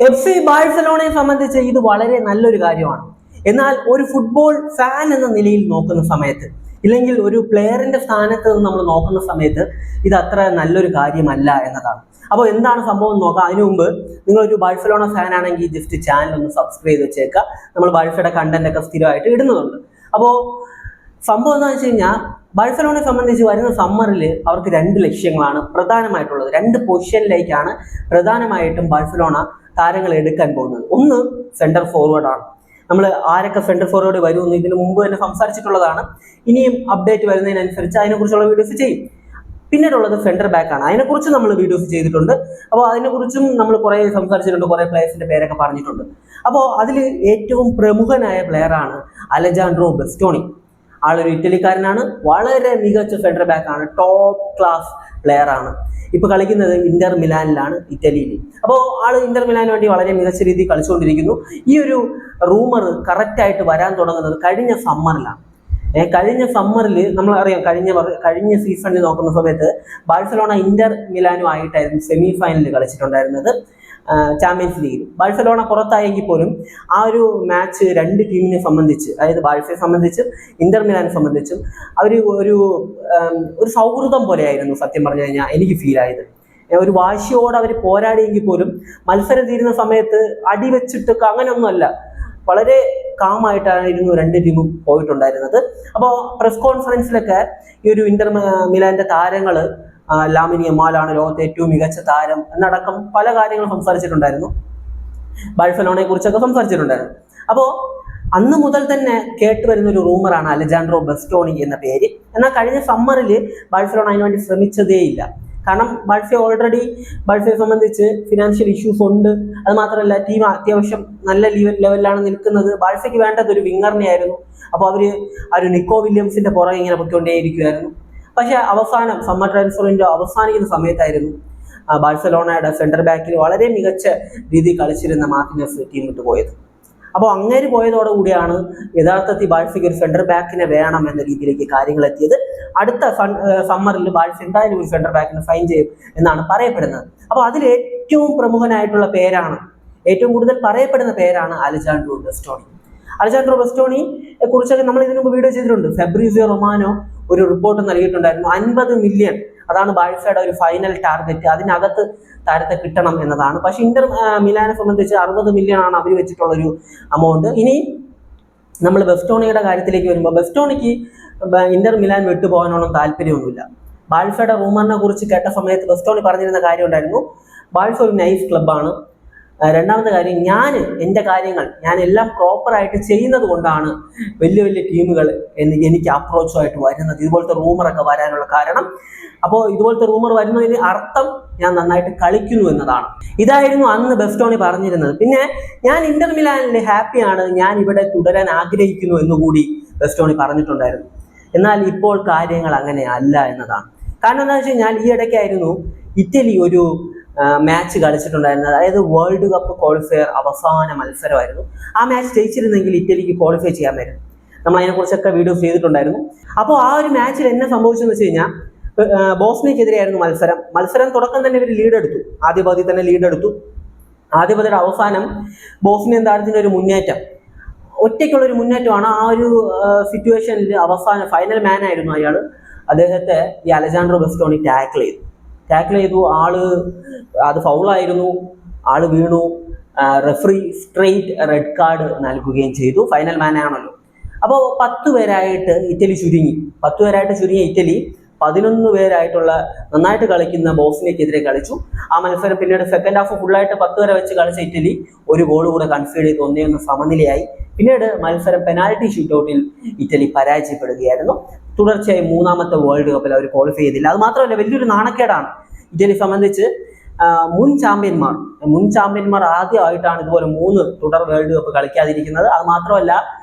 FC ബാഴ്സലോണയെ സംബന്ധിച്ച് ഇത് വളരെ നല്ലൊരു കാര്യമാണ്. എന്നാൽ ഒരു ഫുട്ബോൾ ഫാൻ എന്ന നിലയിൽ നോക്കുന്ന സമയത്ത്, ഇല്ലെങ്കിൽ ഒരു പ്ലെയറിന്റെ സ്ഥാനത്ത് നിന്ന് നമ്മൾ നോക്കുന്ന സമയത്ത് ഇത് അത്ര നല്ലൊരു കാര്യമല്ല എന്നതാണ്. അപ്പോൾ എന്താണ് സംഭവം എന്ന് നോക്കാം. അതിനു മുമ്പ് നിങ്ങളൊരു ബാഴ്സലോണ ഫാൻ ആണെങ്കിൽ ജസ്റ്റ് ചാനൽ ഒന്ന് സബ്സ്ക്രൈബ് ചെയ്ത് വെച്ചേക്കുക. നമ്മൾ ബാഴ്സയുടെ കണ്ടന്റ് ഒക്കെ സ്ഥിരമായിട്ട് ഇടുന്നുണ്ട്. അപ്പോൾ സംഭവം എന്താണെന്ന് വെച്ച് കഴിഞ്ഞാൽ, ബാഴ്സലോണയെ സംബന്ധിച്ച് വരുന്ന സമ്മറിൽ അവർക്ക് 2 ലക്ഷ്യങ്ങളാണ് പ്രധാനമായിട്ടുള്ളത്. 2 പൊസിഷനിലേക്കാണ് പ്രധാനമായിട്ടും ബാഴ്സലോണ താരങ്ങൾ എടുക്കാൻ പോകുന്നത്. ഒന്ന് സെന്റർ ഫോർവേഡ് ആണ്. നമ്മൾ ആരൊക്കെ സെന്റർ ഫോർവേഡ് വരുമെന്ന് ഇതിന് മുമ്പ് തന്നെ സംസാരിച്ചിട്ടുള്ളതാണ്. ഇനിയും അപ്ഡേറ്റ് വരുന്നതിനനുസരിച്ച് അതിനെക്കുറിച്ചുള്ള വീഡിയോസ് ചെയ്യും. പിന്നീടുള്ളത് സെന്റർ ബാക്ക് ആണ്. അതിനെക്കുറിച്ച് നമ്മൾ വീഡിയോസ് ചെയ്തിട്ടുണ്ട്. അപ്പോൾ അതിനെക്കുറിച്ചും നമ്മൾ കുറേ സംസാരിച്ചിട്ടുണ്ട്, കുറേ പ്ലേയേഴ്സിന്റെ പേരൊക്കെ പറഞ്ഞിട്ടുണ്ട്. അപ്പോൾ അതിൽ ഏറ്റവും പ്രമുഖനായ പ്ലെയറാണ് അലജാൻഡ്രോ ബസ്റ്റോണി. ആളൊരു ഇറ്റലിക്കാരനാണ്. വളരെ മികച്ച സെന്റർ ബാക്ക് ആണ്. ടോപ്പ് ക്ലാസ് പ്ലെയർ ആണ്. ഇപ്പൊ കളിക്കുന്നത് ഇന്റർ മിലാനിലാണ്, ഇറ്റലിയിൽ. അപ്പോൾ ആള് ഇന്റർ മിലാന് വേണ്ടി വളരെ മികച്ച രീതിയിൽ കളിച്ചുകൊണ്ടിരിക്കുന്നു. ഈ ഒരു റൂമർ കറക്റ്റ് ആയിട്ട് വരാൻ തുടങ്ങുന്നത് കഴിഞ്ഞ സമ്മറിലാണ്. കഴിഞ്ഞ സമ്മറിൽ നമ്മളറിയാം, കഴിഞ്ഞ സീസണിൽ നോക്കുന്ന സമയത്ത് ബാഴ്സലോണ ഇന്റർ മിലാനും ആയിട്ടായിരുന്നു സെമി ഫൈനലിൽ കളിച്ചിട്ടുണ്ടായിരുന്നത് ചാമ്പ്യൻസ് ലീഗിൽ. ബാഴ്സലോണ പുറത്തായെങ്കിൽ പോലും ആ ഒരു മാച്ച് 2 ടീമിനെ സംബന്ധിച്ച്, അതായത് ബാഴ്സയെ സംബന്ധിച്ചും ഇന്റർ മിലാനെ സംബന്ധിച്ചും അവർ ഒരു സൗഹൃദം പോലെയായിരുന്നു സത്യം പറഞ്ഞു കഴിഞ്ഞാൽ എനിക്ക് ഫീൽ ആയത്. ഒരു വാശിയോടെ അവർ പോരാടിയെങ്കിൽ പോലും മത്സരം തീരുന്ന സമയത്ത് അടിവെച്ചിട്ടൊക്കെ അങ്ങനെയൊന്നുമല്ല, വളരെ കാമായിട്ടായിരുന്നു 2 ടീമും പോയിട്ടുണ്ടായിരുന്നത്. അപ്പോൾ പ്രസ് കോൺഫറൻസിലൊക്കെ ഈ ഒരു ഇന്റർ മിലാന്റെ താരങ്ങൾ ലാമിൻ യമാലാണ് ലോകത്തെ ഏറ്റവും മികച്ച താരം എന്നടക്കം പല കാര്യങ്ങളും സംസാരിച്ചിട്ടുണ്ടായിരുന്നു. ബാഴ്സലോണയെ കുറിച്ചൊക്കെ സംസാരിച്ചിട്ടുണ്ടായിരുന്നു. അപ്പോൾ അന്ന് മുതൽ തന്നെ കേട്ടുവരുന്ന ഒരു റൂമറാണ് അലജാൻഡ്രോ ബസ്റ്റോണി എന്ന പേര്. എന്നാൽ കഴിഞ്ഞ സമ്മറിൽ ബാഴ്സലോണ അതിനുവേണ്ടി ശ്രമിച്ചതേയില്ല. കാരണം ബാഴ്സയെ സംബന്ധിച്ച് ഫിനാൻഷ്യൽ ഇഷ്യൂസ് ഉണ്ട്. അത് മാത്രമല്ല, ടീം അത്യാവശ്യം നല്ല ലെവലിലാണ് നിൽക്കുന്നത്. ബാഴ്സയ്ക്ക് വേണ്ടത് ഒരു വിങ്ങറിനെ ആയിരുന്നു. അപ്പോൾ അവർ ആ ഒരു നിക്കോ വില്യംസിന്റെ പുറകെ ഇങ്ങനെ പൊയ്ക്കൊണ്ടേയിരിക്കുമായിരുന്നു. പക്ഷെ അവസാനം സമ്മർ ട്രാൻസ്ഫർ വിൻഡോ അവസാനിക്കുന്ന സമയത്തായിരുന്നു ബാഴ്സലോണയുടെ സെന്റർ ബാക്കിൽ വളരെ മികച്ച രീതിയിൽ കളിച്ചിരുന്ന മാർട്ടിനസ് ടീം വിട്ട് പോയത്. അപ്പോൾ അങ്ങനെ പോയതോടുകൂടിയാണ് യഥാർത്ഥത്തിൽ ബാഴ്സയ്ക്ക് ഒരു സെന്റർ ബാക്കിനെ വേണം എന്ന രീതിയിലേക്ക് കാര്യങ്ങൾ എത്തിയത്. അടുത്ത സമ്മറിൽ ബാഴ്സ എന്തായാലും ഒരു സെന്റർ ബാക്കിനെ സൈൻ ചെയ്യും എന്നാണ് പറയപ്പെടുന്നത്. അപ്പോൾ അതിൽ ഏറ്റവും പ്രമുഖനായിട്ടുള്ള പേരാണ്, ഏറ്റവും കൂടുതൽ പറയപ്പെടുന്ന പേരാണ് അലജാൻഡ്രോ ബസ്റ്റോണി. അലജാൻഡ്രോ ബസ്റ്റോണിയെ കുറിച്ചൊക്കെ നമ്മൾ ഇതിനു മുമ്പ് വീഡിയോ ചെയ്തിട്ടുണ്ട്. ഫെബ്രീസിയോ റൊമാനോ ഒരു റിപ്പോർട്ട് നൽകിയിട്ടുണ്ടായിരുന്നു. 50 മില്യൺ, അതാണ് ബാഴ്സയുടെ ഒരു ഫൈനൽ ടാർഗറ്റ്. അതിനകത്ത് താരത്തെ കിട്ടണം എന്നതാണ്. പക്ഷെ ഇന്റർ മിലാനെ സംബന്ധിച്ച് 60 മില്യൺ ആണ് അവർ വെച്ചിട്ടുള്ളൊരു എമൗണ്ട്. ഇനി നമ്മൾ ബസ്റ്റോണിയുടെ കാര്യത്തിലേക്ക് വരുമ്പോൾ, ബസ്റ്റോണിക്ക് ഇന്റർ മിലാൻ വിട്ടുപോകാനോളം താല്പര്യമൊന്നുമില്ല. ബാഴ്സയുടെ റൂമറിനെ കുറിച്ച് കേട്ട സമയത്ത് ബസ്റ്റോണി പറഞ്ഞിരുന്ന കാര്യം ഉണ്ടായിരുന്നു, ബാഴ്സ ഒരു നൈസ് ക്ലബ്ബാണ്. രണ്ടാമത്തെ കാര്യം, എൻ്റെ കാര്യങ്ങൾ ഞാൻ എല്ലാം പ്രോപ്പറായിട്ട് ചെയ്യുന്നത് കൊണ്ടാണ് വലിയ വലിയ ടീമുകൾ എനിക്ക് അപ്രോച്ചുമായിട്ട് വരുന്നത്. ഇതുപോലത്തെ റൂമറൊക്കെ വരാനുള്ള കാരണം, അപ്പോൾ ഇതുപോലത്തെ റൂമർ വരുന്നതിന് അർത്ഥം ഞാൻ നന്നായിട്ട് കളിക്കുന്നു എന്നതാണ്. ഇതായിരുന്നു അന്ന് ബസ്റ്റോണി പറഞ്ഞിരുന്നത്. പിന്നെ ഞാൻ ഇന്റർ മിലാനിൽ ഹാപ്പിയാണ്, ഞാൻ ഇവിടെ തുടരാൻ ആഗ്രഹിക്കുന്നു എന്നുകൂടി ബസ്റ്റോണി പറഞ്ഞിട്ടുണ്ടായിരുന്നു. എന്നാൽ ഇപ്പോൾ കാര്യങ്ങൾ അങ്ങനെ അല്ല എന്നതാണ്. കാരണം എന്താണെന്ന് വെച്ച് കഴിഞ്ഞാൽ, ഈ ഇടയ്ക്കായിരുന്നു ഇറ്റലി ഒരു മാച്ച് കളിച്ചിട്ടുണ്ടായിരുന്നത്. അതായത് വേൾഡ് കപ്പ് ക്വാളിഫയർ അവസാന മത്സരമായിരുന്നു. ആ മാച്ച് ജയിച്ചിരുന്നെങ്കിൽ ഇറ്റലിക്ക് ക്വാളിഫൈ ചെയ്യാമായിരുന്നു. നമ്മൾ അതിനെക്കുറിച്ചൊക്കെ വീഡിയോസ് ചെയ്തിട്ടുണ്ടായിരുന്നു. അപ്പോൾ ആ ഒരു മാച്ചിൽ എന്നെ സംഭവിച്ചെന്ന് വെച്ച് കഴിഞ്ഞാൽ, ബോസ്നിയക്കെതിരെയായിരുന്നു മത്സരം തുടക്കം തന്നെ ഇവർ ലീഡെടുത്തു. ആദ്യ പകുതി തന്നെ ലീഡെടുത്തു. ആദ്യ പകുതിയുടെ അവസാനം ബോസ്നിയൻ താരത്തിൻ്റെ ഒരു മുന്നേറ്റം, ഒറ്റയ്ക്കുള്ളൊരു മുന്നേറ്റമാണ്. ആ ഒരു സിറ്റുവേഷനിൽ അവസാനം ഫൈനൽ മാൻ ആയിരുന്നു അയാൾ. അദ്ദേഹത്തെ ഈ അലജാൻഡ്രോ ബസ്റ്റോണി ടാക്കിൾ ചെയ്തു. അത് ഫൗളായിരുന്നു. ആള് വീണു. റെഫറി സ്ട്രെയിറ്റ് റെഡ് കാർഡ് നൽകുകയും ചെയ്തു. ഫൈനൽ മാൻ ആണല്ലോ. അപ്പോൾ 10 പേരായിട്ട് ഇറ്റലി ചുരുങ്ങി. 10 പേരായിട്ട് ചുരുങ്ങിയ ഇറ്റലി 11 പേരായിട്ടുള്ള നന്നായിട്ട് കളിക്കുന്ന ബോസ്നിയക്കെതിരെ കളിച്ചു. ആ മത്സരം പിന്നീട് സെക്കൻഡ് ഹാഫ് ഫുള്ളായിട്ട് 10 പേരെ വെച്ച് കളിച്ച ഇറ്റലി ഒരു ഗോൾ കൂടെ കൺസീഡ് ചെയ്ത് 1-1 സമനിലയായി. പിന്നീട് മത്സരം പെനാൽറ്റി ഷൂട്ടൗട്ടിൽ ഇറ്റലി പരാജയപ്പെടുകയായിരുന്നു. തുടർച്ചയായി 3ാമത്തെ വേൾഡ് കപ്പിൽ അവർ ക്വാളിഫൈ ചെയ്തില്ല. അത് മാത്രമല്ല, വലിയൊരു നാണക്കേടാണ് ഇറ്റലി സംബന്ധിച്ച്. മുൻ ചാമ്പ്യന്മാർ ആദ്യമായിട്ടാണ് ഇതുപോലെ 3 തുടർ വേൾഡ് കപ്പ് കളിക്കാതിരിക്കുന്നത്. അത് മാത്രമല്ല,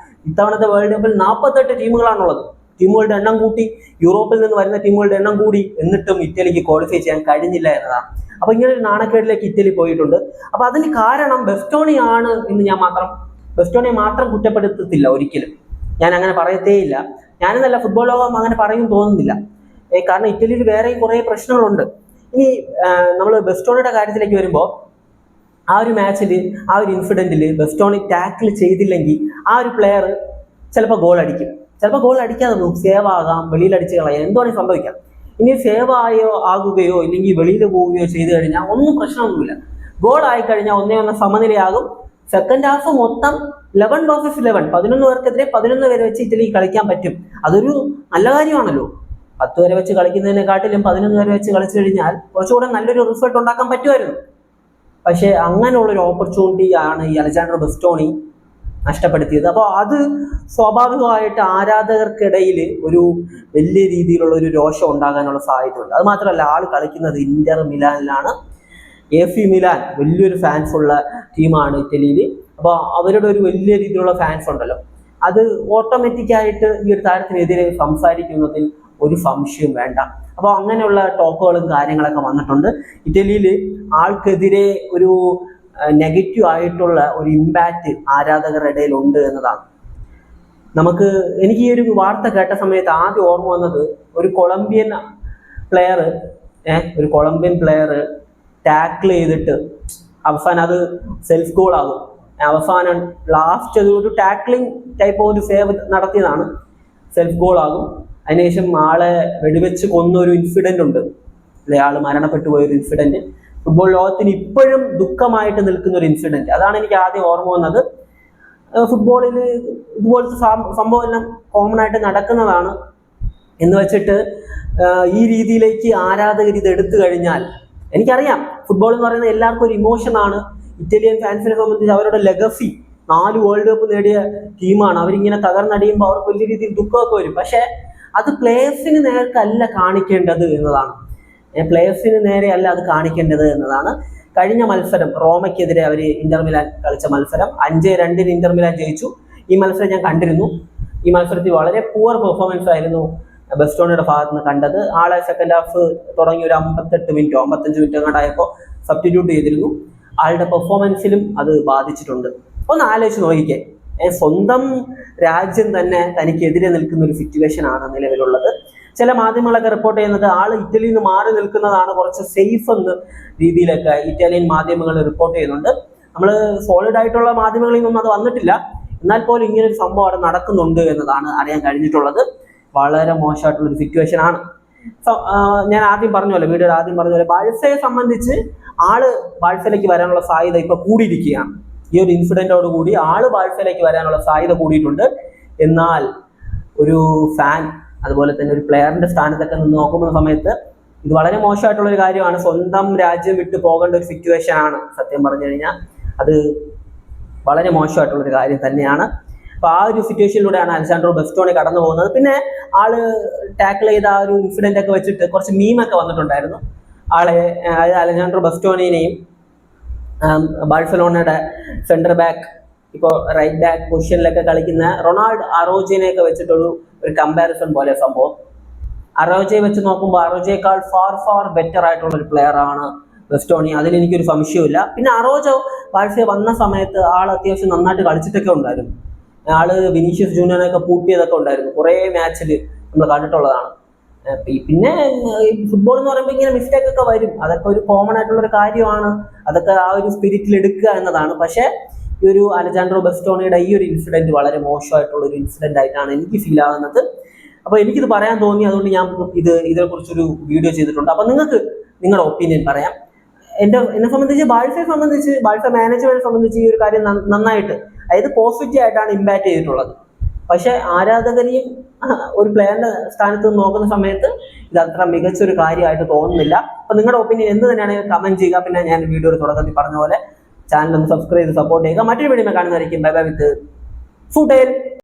ഇത്തവണത്തെ വേൾഡ് കപ്പിൽ 48 ടീമുകളാണുള്ളത്. ടീമുകളുടെ എണ്ണം കൂട്ടി, യൂറോപ്പിൽ നിന്ന് വരുന്ന ടീമുകളുടെ എണ്ണം കൂടി, എന്നിട്ടും ഇറ്റലിക്ക് ക്വാളിഫൈ ചെയ്യാൻ കഴിഞ്ഞില്ല എന്നതാണ്. അപ്പൊ ഇങ്ങനെ ഒരു നാണക്കേടിലേക്ക് ഇറ്റലി പോയിട്ടുണ്ട്. അപ്പൊ അതിന് കാരണം ബസ്റ്റോണിയാണ് എന്ന് ബസ്റ്റോണിയെ മാത്രം കുറ്റപ്പെടുത്തത്തില്ല ഒരിക്കലും. ഞാൻ അങ്ങനെ പറയത്തേയില്ല. ഞാനെന്നല്ല, ഫുട്ബോൾ ലോകം അങ്ങനെ പറയും തോന്നുന്നില്ല. കാരണം ഇറ്റലിയിൽ വേറെയും കുറേ പ്രശ്നങ്ങളുണ്ട്. ഇനി നമ്മൾ ബസ്റ്റോണിയുടെ കാര്യത്തിലേക്ക് വരുമ്പോൾ, ആ ഒരു മാച്ചിൽ ആ ഒരു ഇൻസിഡന്റിൽ ബെസ്റ്റോണി ടാക്കിൾ ചെയ്തില്ലെങ്കിൽ ആ ഒരു പ്ലെയർ ചിലപ്പോൾ ഗോൾ അടിക്കും, ചിലപ്പോൾ ഗോൾ അടിക്കാതെ പോകും, സേവ് ആകാം, വെളിയിൽ അടിച്ച് കളയാം, എന്തുവാണെങ്കിൽ സംഭവിക്കാം. ഇനി സേവ് ആകുകയോ ഇല്ലെങ്കിൽ വെളിയിൽ പോവുകയോ ചെയ്തു കഴിഞ്ഞാൽ ഒന്നും പ്രശ്നമൊന്നുമില്ല. ഗോൾ ആയി കഴിഞ്ഞാൽ 1-1 സമനിലയാകും. സെക്കൻഡ് ഹാഫ് മൊത്തം 11 vs 11, 11 പേർക്കെതിരെ 11 പേരെ വെച്ച് ഇറ്റലി കളിക്കാൻ പറ്റും. അതൊരു നല്ല കാര്യമാണല്ലോ. 10 പേരെ വെച്ച് കളിക്കുന്നതിനെക്കാട്ടിലും 11 പേരെ വെച്ച് കളിച്ചു കഴിഞ്ഞാൽ കുറച്ചുകൂടെ നല്ലൊരു റിസൾട്ട് ഉണ്ടാക്കാൻ പറ്റുമായിരുന്നു. പക്ഷേ അങ്ങനെയുള്ളൊരു ഓപ്പർച്യൂണിറ്റി ആണ് ഈ അലജാൻഡ്രോ ബെസ്റ്റോണി നഷ്ടപ്പെടുത്തിയത്. അപ്പോൾ അത് സ്വാഭാവികമായിട്ട് ആരാധകർക്കിടയിൽ ഒരു വലിയ രീതിയിലുള്ള ഒരു രോഷം ഉണ്ടാകാനുള്ള സാധ്യതയുണ്ട്. അത് മാത്രമല്ല, ആൾ കളിക്കുന്നത് ഇന്റർ മിലാനിലാണ്. AC മിലാൻ വലിയൊരു ഫാൻസ് ഉള്ള ടീമാണ് ഇറ്റലിയിൽ. അപ്പോൾ അവരുടെ ഒരു വലിയ രീതിയിലുള്ള ഫാൻസ് ഉണ്ടല്ലോ, അത് ഓട്ടോമാറ്റിക്കായിട്ട് ഈ ഒരു താരത്തിനെതിരെ സംസാരിക്കുന്നതിൽ ഒരു സംശയം വേണ്ട. അപ്പോൾ അങ്ങനെയുള്ള ടോക്കുകളും കാര്യങ്ങളൊക്കെ വന്നിട്ടുണ്ട്. ഇറ്റലിയിൽ ആൾക്കെതിരെ ഒരു നെഗറ്റീവ് ആയിട്ടുള്ള ഒരു ഇമ്പാക്റ്റ് ആരാധകരുടെ ഇടയിൽ ഉണ്ട് എന്നതാണ്. എനിക്ക് ഈ ഒരു വാർത്ത കേട്ട സമയത്ത് ആദ്യം ഓർമ്മ വന്നത് ഒരു കൊളംബിയൻ പ്ലെയർ ടാക്കിൾ ചെയ്തിട്ട് അവസാനം അത് സെൽഫ് ഗോൾ ആകും. അവസാനം ലാസ്റ്റ് ഒരു ടാക്ലിംഗ് ടൈപ്പ് ഒരു സേവ് നടത്തിയതാണ്, സെൽഫ് ഗോൾ ആകും. അതിനുശേഷം ആളെ വെടിവെച്ച് കൊന്ന ഒരു ഇൻസിഡന്റ് ഉണ്ട് അല്ലെ, ആള് മരണപ്പെട്ടു പോയ ഒരു ഇൻസിഡന്റ്. ഫുട്ബോൾ ലോകത്തിന് ഇപ്പോഴും ദുഃഖമായിട്ട് നിൽക്കുന്ന ഒരു ഇൻസിഡന്റ്. അതാണ് എനിക്ക് ആദ്യം ഓർമ്മ വന്നത്. ഫുട്ബോളിൽ ഇതുപോലത്തെ സംഭവം എല്ലാം കോമൺ ആയിട്ട് നടക്കുന്നതാണ് എന്ന് വെച്ചിട്ട് ഈ രീതിയിലേക്ക് ആരാധകർ ഇത് എടുത്തു കഴിഞ്ഞാൽ, എനിക്കറിയാം ഫുട്ബോൾ എന്ന് പറയുന്നത് എല്ലാവർക്കും ഒരു ഇമോഷനാണ്. ഇറ്റാലിയൻ ഫാൻസിനെ സംബന്ധിച്ച് അവരുടെ ലെഗസി 4 വേൾഡ് കപ്പ് നേടിയ ടീമാണ്. അവരിങ്ങനെ തകർന്നടിയുമ്പോൾ അവർക്ക് വലിയ രീതിയിൽ ദുഃഖമൊക്കെ വരും. പക്ഷെ അത് പ്ലേയേഴ്സിന് നേർക്കല്ല കാണിക്കേണ്ടത് എന്നതാണ്. പ്ലേയേഴ്സിന് നേരെയല്ല അത് കാണിക്കേണ്ടത് എന്നതാണ്. കഴിഞ്ഞ മത്സരം റോമയ്ക്കെതിരെ അവർ ഇന്റർ മിലാൻ കളിച്ച മത്സരം 5-2 ഇന്റർ മിലാൻ ജയിച്ചു. ഈ മത്സരം ഞാൻ കണ്ടിരുന്നു. ഈ മത്സരത്തിൽ വളരെ പുവർ പെർഫോമൻസ് ആയിരുന്നു ബെസ്റ്റോണിയുടെ ഭാഗത്ത് നിന്ന് കണ്ടത്. ആളെ സെക്കൻഡ് ഹാഫ് തുടങ്ങി ഒരു 55 മിനിറ്റ് എങ്ങാണ്ടായപ്പോൾ സബ്സ്റ്റിറ്റ്യൂട്ട് ചെയ്തിരുന്നു. ആളുടെ പെർഫോമൻസിലും അത് ബാധിച്ചിട്ടുണ്ട്. ഒന്ന് ആലോചിച്ച് നോക്കിക്കേ, സ്വന്തം രാജ്യം തന്നെ തനിക്കെതിരെ നിൽക്കുന്ന ഒരു സിറ്റുവേഷൻ ആണ് നിലവിലുള്ളത്. ചില മാധ്യമങ്ങളൊക്കെ റിപ്പോർട്ട് ചെയ്യുന്നത് ആള് ഇറ്റലിയിൽ നിന്ന് മാറി നിൽക്കുന്നതാണ് കുറച്ച് സേഫ് എന്ന രീതിയിലൊക്കെ ഇറ്റാലിയൻ മാധ്യമങ്ങൾ റിപ്പോർട്ട് ചെയ്യുന്നുണ്ട്. നമ്മൾ സോളിഡ് ആയിട്ടുള്ള മാധ്യമങ്ങളിൽ നിന്നൊന്നും അത് വന്നിട്ടില്ല. എന്നാൽ പോലും ഇങ്ങനെ ഒരു സംഭവം അവിടെ നടക്കുന്നുണ്ട് എന്നതാണ് അറിയാൻ കഴിഞ്ഞിട്ടുള്ളത്. വളരെ മോശമായിട്ടുള്ളൊരു സിറ്റുവേഷൻ ആണ്. ഞാൻ വീഡിയോയുടെ ആദ്യം പറഞ്ഞ പോലെ ബാഴ്സയെ സംബന്ധിച്ച് ബാഴ്സയിലേക്ക് വരാനുള്ള സാധ്യത ഇപ്പൊ കൂടിയിരിക്കുകയാണ്. ഈ ഒരു ഇൻസിഡന്റോട് കൂടി ബാഴ്സയിലേക്ക് വരാനുള്ള സാധ്യത കൂടിയിട്ടുണ്ട്. എന്നാൽ ഒരു ഫാൻ അതുപോലെ തന്നെ ഒരു പ്ലെയറിന്റെ സ്ഥാനത്തൊക്കെ നിന്ന് നോക്കുന്ന സമയത്ത് ഇത് വളരെ മോശമായിട്ടുള്ള ഒരു കാര്യമാണ്. സ്വന്തം രാജ്യം വിട്ടു പോകേണ്ട ഒരു സിറ്റുവേഷൻ ആണ്. സത്യം പറഞ്ഞു കഴിഞ്ഞാൽ അത് വളരെ മോശമായിട്ടുള്ള ഒരു കാര്യം തന്നെയാണ്. അപ്പൊ ആ ഒരു സിറ്റുവേഷനിലൂടെയാണ് അലജാൻഡ്രോ ബെസ്റ്റോണി കടന്നു പോകുന്നത്. പിന്നെ ആള് ടാക്കിൾ ചെയ്ത ആ ഒരു ഇൻസിഡന്റ് ഒക്കെ വെച്ചിട്ട് കുറച്ച് മീമൊക്കെ വന്നിട്ടുണ്ടായിരുന്നു. അലജാൻഡ്രോ ബെസ്റ്റോണിനെയും ബാഴ്സലോണയുടെ സെന്റർ ബാക്ക്, ഇപ്പോൾ റൈറ്റ് ബാക്ക് പൊസിഷനിലൊക്കെ കളിക്കുന്ന റൊണാൾഡ് അറോജോനെയൊക്കെ വെച്ചിട്ടൊരു കമ്പാരിസൺ പോലെ സംഭവം. അറോജയെ വെച്ച് നോക്കുമ്പോൾ അറോജയേക്കാൾ ഫാർ ബെറ്റർ ആയിട്ടുള്ള ഒരു പ്ലെയർ ആണ് ബെസ്റ്റോണി. അതിലെനിക്കൊരു സംശയമില്ല. പിന്നെ അറോജോ ബാഴ്സയിൽ വന്ന സമയത്ത് അത്യാവശ്യം നന്നായിട്ട് കളിച്ചിട്ടൊക്കെ ഉണ്ടായിരുന്നു. വിനീഷ്യസ് ജൂനിയറിനൊക്കെ പൂട്ടിയതൊക്കെ ഉണ്ടായിരുന്നു. കുറേ മാച്ചിൽ നമ്മൾ കണ്ടിട്ടുള്ളതാണ്. പിന്നെ ഫുട്ബോൾ എന്ന് പറയുമ്പോൾ ഇങ്ങനെ മിസ്റ്റേക്ക് ഒക്കെ വരും. അതൊക്കെ ഒരു കോമൺ ആയിട്ടുള്ള ഒരു കാര്യമാണ്. അതൊക്കെ ആ ഒരു സ്പിരിറ്റിൽ എടുക്കുക എന്നതാണ്. പക്ഷേ ഈ ഒരു അലജാൻഡ്രോ ബെസ്റ്റോണിയുടെ ഈ ഒരു ഇൻസിഡന്റ് വളരെ മോശമായിട്ടുള്ള ഒരു ഇൻസിഡന്റ് ആയിട്ടാണ് എനിക്ക് ഫീൽ ആകുന്നത്. അപ്പോൾ എനിക്കിത് പറയാൻ തോന്നി, അതുകൊണ്ട് ഞാൻ ഇതിനെക്കുറിച്ചൊരു വീഡിയോ ചെയ്തിട്ടുണ്ട്. അപ്പോൾ നിങ്ങൾക്ക് നിങ്ങളുടെ ഒപ്പീനിയൻ പറയാം. എന്നെ സംബന്ധിച്ച് ബാഴ്സ മാനേജ്മെന്റിനെ സംബന്ധിച്ച് ഈ ഒരു കാര്യം നന്നായിട്ട്, അതായത് പോസിറ്റീവ് ആയിട്ടാണ് ഇമ്പാക്ട് ചെയ്തിട്ടുള്ളത്. പക്ഷെ ആരാധകരെയും ഒരു പ്ലെയറിന്റെ സ്ഥാനത്ത് നോക്കുന്ന സമയത്ത് ഇത് അത്ര മികച്ചൊരു കാര്യമായിട്ട് തോന്നുന്നില്ല. അപ്പൊ നിങ്ങളുടെ ഒപ്പീനിയൻ എന്ത് തന്നെയാണ് കമന്റ് ചെയ്യുക. പിന്നെ ഞാൻ വീഡിയോയുടെ തുടക്കത്തിൽ പറഞ്ഞ പോലെ ചാനൽ ഒന്ന് സബ്സ്ക്രൈബ് ചെയ്ത് സപ്പോർട്ട് ചെയ്യുക. മറ്റൊരു വീഡിയോ കാണുന്നതായിരിക്കും. ബൈ ബൈ വിത്ത് ഫുട്ടേൽ.